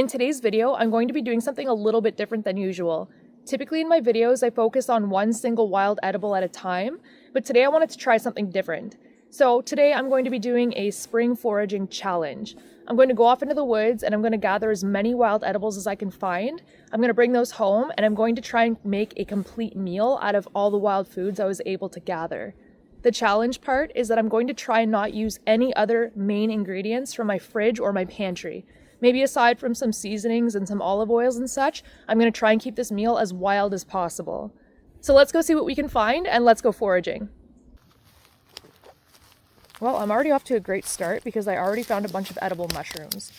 In today's video, I'm going to be doing something a little bit different than usual. Typically in my videos, I focus on one single wild edible at a time, but today I wanted to try something different. So today I'm going to be doing a spring foraging challenge. I'm going to go off into the woods and I'm going to gather as many wild edibles as I can find. I'm going to bring those home and I'm going to try and make a complete meal out of all the wild foods I was able to gather. The challenge part is that I'm going to try and not use any other main ingredients from my fridge or my pantry. Maybe aside from some seasonings and some olive oils and such, I'm going to try and keep this meal as wild as possible. So let's go see what we can find and let's go foraging. Well, I'm already off to a great start because I already found a bunch of edible mushrooms.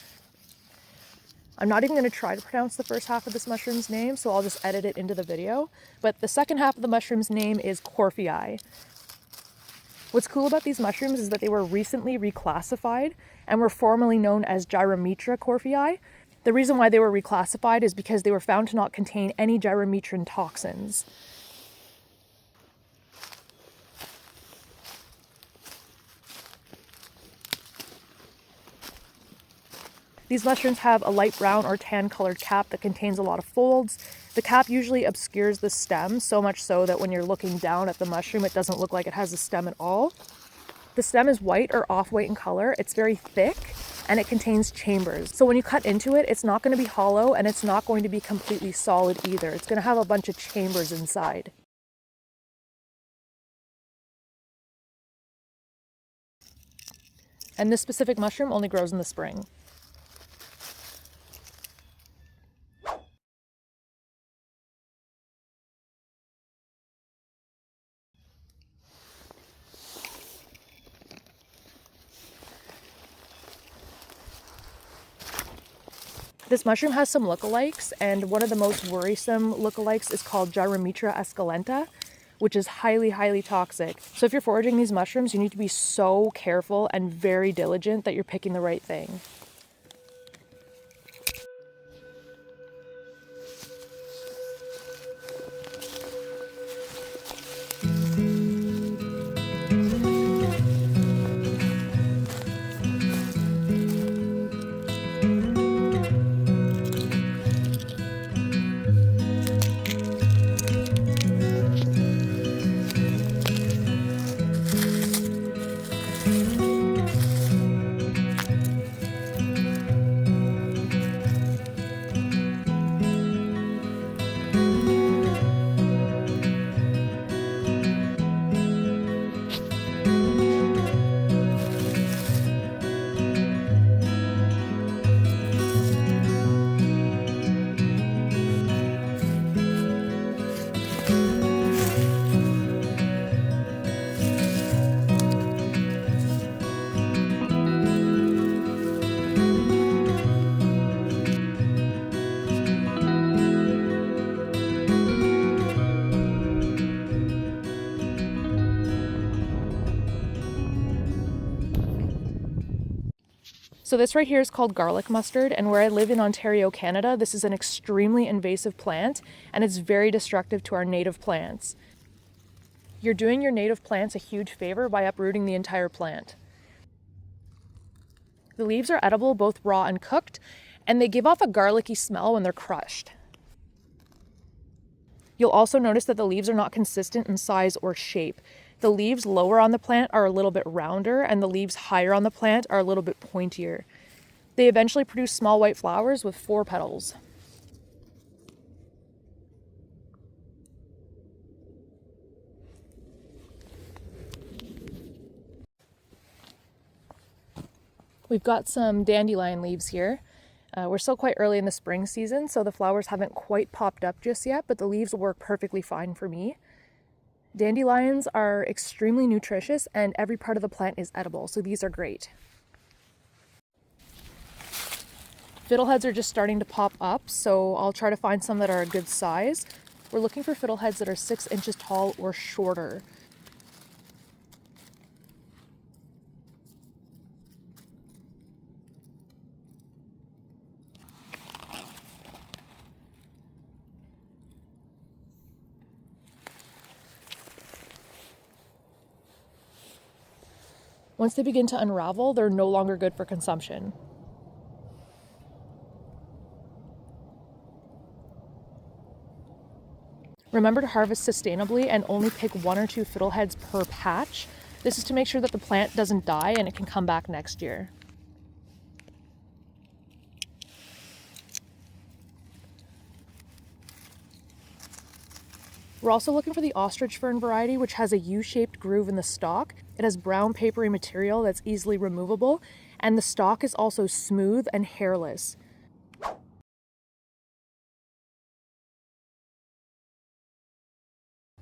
I'm not even going to try to pronounce the first half of this mushroom's name, so I'll just edit it into the video. But the second half of the mushroom's name is Korfii. What's cool about these mushrooms is that they were recently reclassified and were formerly known as Gyrometra Korfii. The reason why they were reclassified is because they were found to not contain any gyrometrin toxins. These mushrooms have a light brown or tan colored cap that contains a lot of folds. The cap usually obscures the stem, so much so that when you're looking down at the mushroom, it doesn't look like it has a stem at all. The stem is white or off-white in color. It's very thick and it contains chambers. So when you cut into it, it's not going to be hollow and it's not going to be completely solid either. It's going to have a bunch of chambers inside. And this specific mushroom only grows in the spring. This mushroom has some lookalikes, and one of the most worrisome lookalikes is called Gyrometra esculenta, which is highly, highly toxic. So if you're foraging these mushrooms, you need to be so careful and very diligent that you're picking the right thing. So this right here is called garlic mustard, and where I live in Ontario, Canada, this is an extremely invasive plant, and it's very destructive to our native plants. You're doing your native plants a huge favor by uprooting the entire plant. The leaves are edible, both raw and cooked, and they give off a garlicky smell when they're crushed. You'll also notice that the leaves are not consistent in size or shape. The leaves lower on the plant are a little bit rounder, and the leaves higher on the plant are a little bit pointier. They eventually produce small white flowers with 4 petals. We've got some dandelion leaves here. We're still quite early in the spring season, so the flowers haven't quite popped up just yet, but the leaves work perfectly fine for me. Dandelions are extremely nutritious and every part of the plant is edible, so these are great. Fiddleheads are just starting to pop up, so I'll try to find some that are a good size. We're looking for fiddleheads that are 6 inches tall or shorter. Once they begin to unravel, they're no longer good for consumption. Remember to harvest sustainably and only pick 1 or 2 fiddleheads per patch. This is to make sure that the plant doesn't die and it can come back next year. We're also looking for the ostrich fern variety, which has a U-shaped groove in the stalk. It has brown papery material that's easily removable, and the stalk is also smooth and hairless.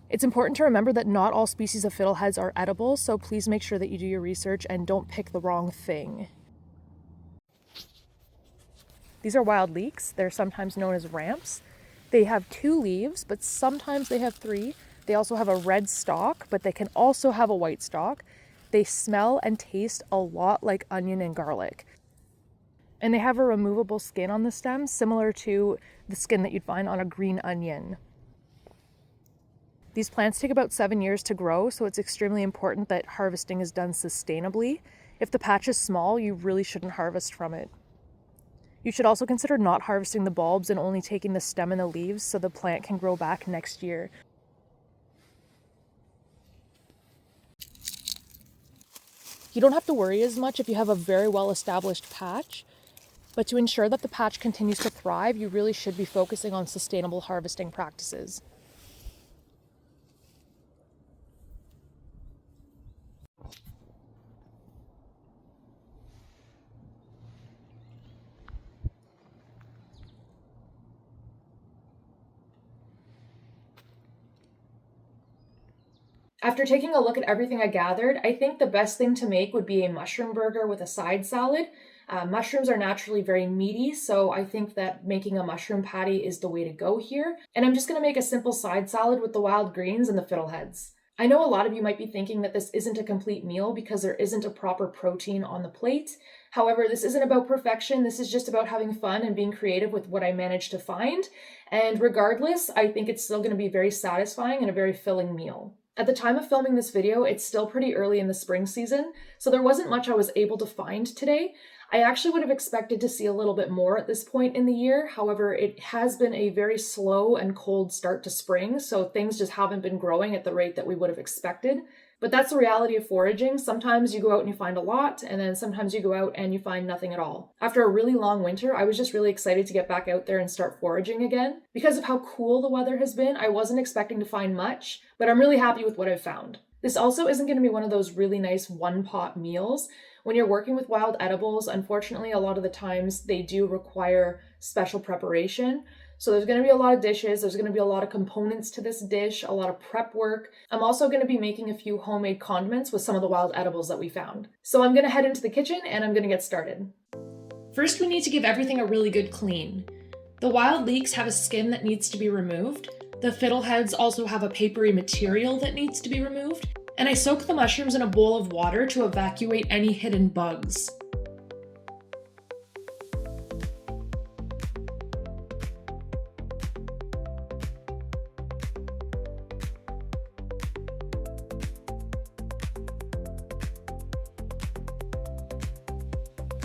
It's important to remember that not all species of fiddleheads are edible, so please make sure that you do your research and don't pick the wrong thing. These are wild leeks. They're sometimes known as ramps. They have 2 leaves, but sometimes they have 3. They also have a red stalk, but they can also have a white stalk. They smell and taste a lot like onion and garlic. And they have a removable skin on the stem, similar to the skin that you'd find on a green onion. These plants take about 7 years to grow, so it's extremely important that harvesting is done sustainably. If the patch is small, you really shouldn't harvest from it. You should also consider not harvesting the bulbs and only taking the stem and the leaves so the plant can grow back next year. You don't have to worry as much if you have a very well-established patch, but to ensure that the patch continues to thrive, you really should be focusing on sustainable harvesting practices. After taking a look at everything I gathered, I think the best thing to make would be a mushroom burger with a side salad. Mushrooms are naturally very meaty, so I think that making a mushroom patty is the way to go here. And I'm just going to make a simple side salad with the wild greens and the fiddleheads. I know a lot of you might be thinking that this isn't a complete meal because there isn't a proper protein on the plate. However, this isn't about perfection. This is just about having fun and being creative with what I managed to find. And regardless, I think it's still going to be very satisfying and a very filling meal. At the time of filming this video, it's still pretty early in the spring season, so there wasn't much I was able to find today. I actually would have expected to see a little bit more at this point in the year. However, it has been a very slow and cold start to spring, so things just haven't been growing at the rate that we would have expected. But that's the reality of foraging. Sometimes you go out and you find a lot, and then sometimes you go out and you find nothing at all. After a really long winter, I was just really excited to get back out there and start foraging again. Because of how cool the weather has been, I wasn't expecting to find much, but I'm really happy with what I've found. This also isn't going to be one of those really nice one-pot meals. When you're working with wild edibles, unfortunately, a lot of the times they do require special preparation. So there's going to be a lot of dishes, there's going to be a lot of components to this dish, a lot of prep work. I'm also going to be making a few homemade condiments with some of the wild edibles that we found. So I'm going to head into the kitchen and I'm going to get started. First, we need to give everything a really good clean. The wild leeks have a skin that needs to be removed. The fiddleheads also have a papery material that needs to be removed. And I soak the mushrooms in a bowl of water to evacuate any hidden bugs.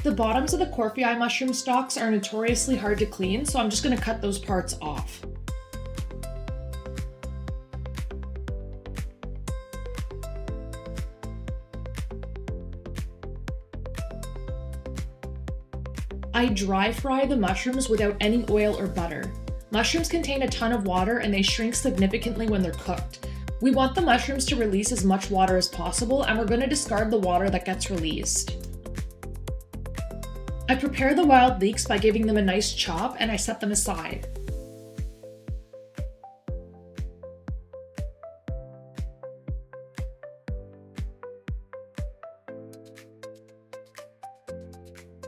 The bottoms of the Korfii mushroom stalks are notoriously hard to clean, so I'm just going to cut those parts off. I dry fry the mushrooms without any oil or butter. Mushrooms contain a ton of water and they shrink significantly when they're cooked. We want the mushrooms to release as much water as possible, and we're going to discard the water that gets released. I prepare the wild leeks by giving them a nice chop and I set them aside.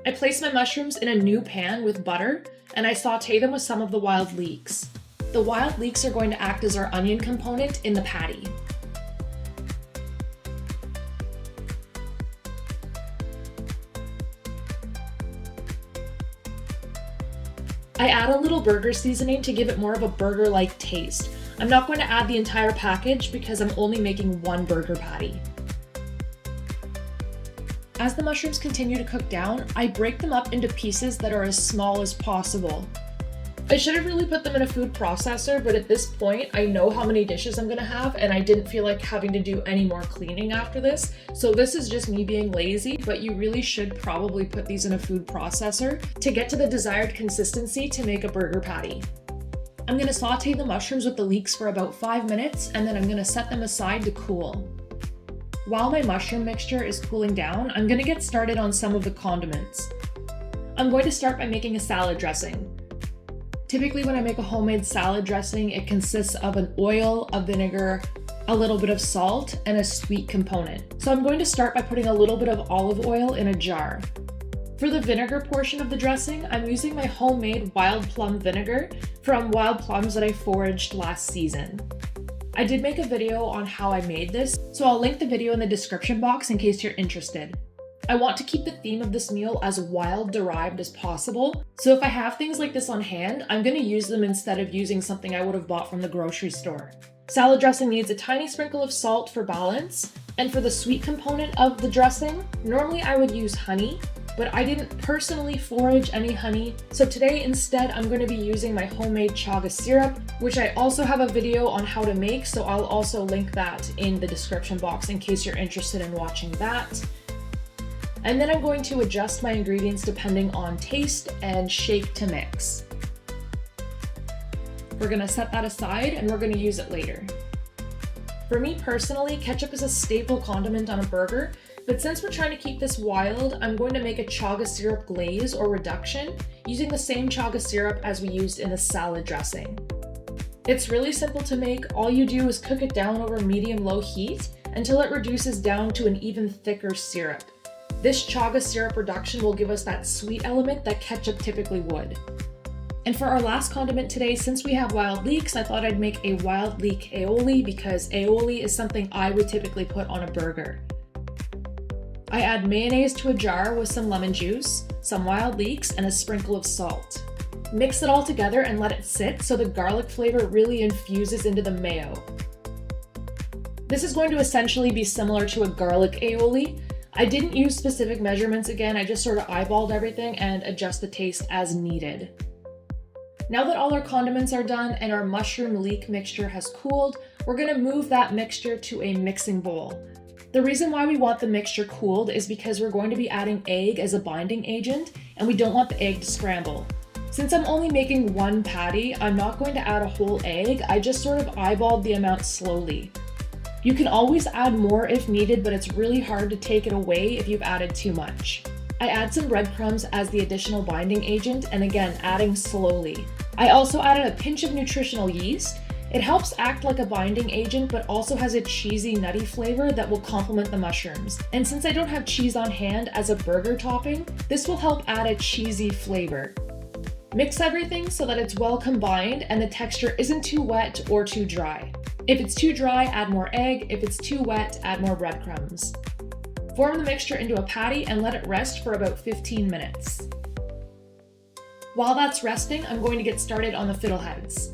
I place my mushrooms in a new pan with butter and I saute them with some of the wild leeks. The wild leeks are going to act as our onion component in the patty. I add a little burger seasoning to give it more of a burger-like taste. I'm not going to add the entire package because I'm only making one burger patty. As the mushrooms continue to cook down, I break them up into pieces that are as small as possible. I should have really put them in a food processor, but at this point, I know how many dishes I'm gonna have, and I didn't feel like having to do any more cleaning after this. So this is just me being lazy, but you really should probably put these in a food processor to get to the desired consistency to make a burger patty. I'm gonna saute the mushrooms with the leeks for about 5 minutes, and then I'm gonna set them aside to cool. While my mushroom mixture is cooling down, I'm gonna get started on some of the condiments. I'm going to start by making a salad dressing. Typically when I make a homemade salad dressing, it consists of an oil, a vinegar, a little bit of salt, and a sweet component. So I'm going to start by putting a little bit of olive oil in a jar. For the vinegar portion of the dressing, I'm using my homemade wild plum vinegar from wild plums that I foraged last season. I did make a video on how I made this, so I'll link the video in the description box in case you're interested. I want to keep the theme of this meal as wild derived as possible, so if I have things like this on hand, I'm going to use them instead of using something I would have bought from the grocery store. Salad dressing needs a tiny sprinkle of salt for balance, and for the sweet component of the dressing, normally I would use honey, but I didn't personally forage any honey, so today instead I'm going to be using my homemade chaga syrup, which I also have a video on how to make, so I'll also link that in the description box in case you're interested in watching that. And then I'm going to adjust my ingredients depending on taste and shake to mix. We're gonna set that aside and we're gonna use it later. For me personally, ketchup is a staple condiment on a burger, but since we're trying to keep this wild, I'm going to make a chaga syrup glaze or reduction using the same chaga syrup as we used in the salad dressing. It's really simple to make. All you do is cook it down over medium-low heat until it reduces down to an even thicker syrup. This chaga syrup reduction will give us that sweet element that ketchup typically would. And for our last condiment today, since we have wild leeks, I thought I'd make a wild leek aioli because aioli is something I would typically put on a burger. I add mayonnaise to a jar with some lemon juice, some wild leeks, and a sprinkle of salt. Mix it all together and let it sit so the garlic flavor really infuses into the mayo. This is going to essentially be similar to a garlic aioli. I didn't use specific measurements again, I just sort of eyeballed everything and adjust the taste as needed. Now that all our condiments are done and our mushroom leek mixture has cooled, we're going to move that mixture to a mixing bowl. The reason why we want the mixture cooled is because we're going to be adding egg as a binding agent and we don't want the egg to scramble. Since I'm only making one patty, I'm not going to add a whole egg, I just sort of eyeballed the amount slowly. You can always add more if needed, but it's really hard to take it away if you've added too much. I add some breadcrumbs as the additional binding agent, and again, adding slowly. I also added a pinch of nutritional yeast. It helps act like a binding agent, but also has a cheesy, nutty flavor that will complement the mushrooms. And since I don't have cheese on hand as a burger topping, this will help add a cheesy flavor. Mix everything so that it's well combined and the texture isn't too wet or too dry. If it's too dry, add more egg. If it's too wet, add more breadcrumbs. Form the mixture into a patty and let it rest for about 15 minutes. While that's resting, I'm going to get started on the fiddleheads.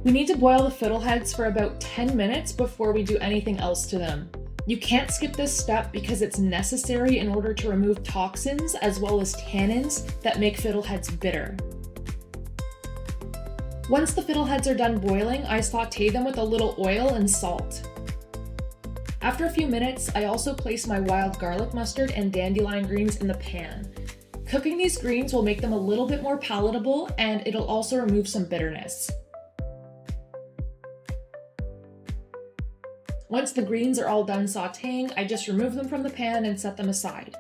We need to boil the fiddleheads for about 10 minutes before we do anything else to them. You can't skip this step because it's necessary in order to remove toxins as well as tannins that make fiddleheads bitter. Once the fiddleheads are done boiling, I sauté them with a little oil and salt. After a few minutes, I also place my wild garlic mustard and dandelion greens in the pan. Cooking these greens will make them a little bit more palatable and it'll also remove some bitterness. Once the greens are all done sautéing, I just remove them from the pan and set them aside.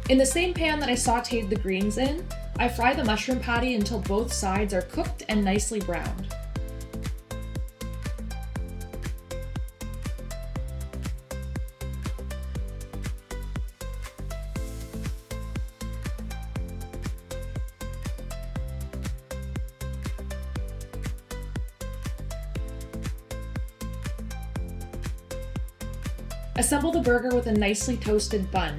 In the same pan that I sautéed the greens in, I fry the mushroom patty until both sides are cooked and nicely browned. Assemble the burger with a nicely toasted bun.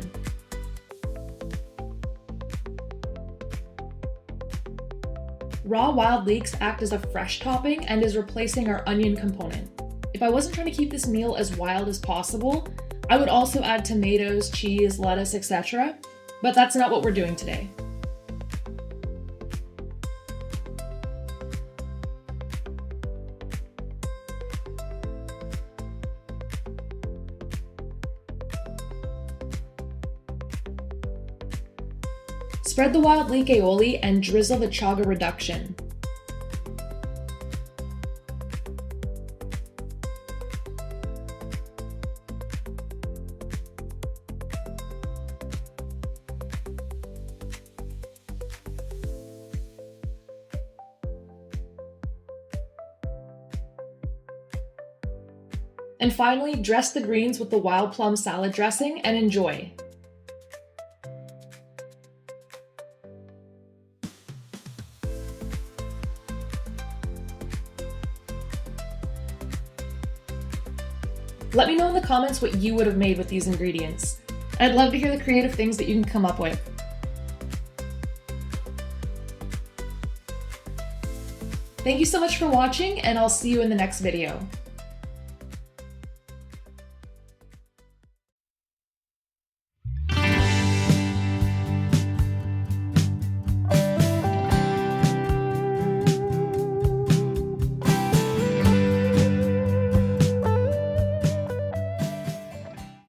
Raw wild leeks act as a fresh topping and is replacing our onion component. If I wasn't trying to keep this meal as wild as possible, I would also add tomatoes, cheese, lettuce, etc., but that's not what we're doing today. Spread the wild leek aioli and drizzle the chaga reduction. And finally, dress the greens with the wild plum salad dressing and enjoy. Let me know in the comments what you would have made with these ingredients. I'd love to hear the creative things that you can come up with. Thank you so much for watching, and I'll see you in the next video.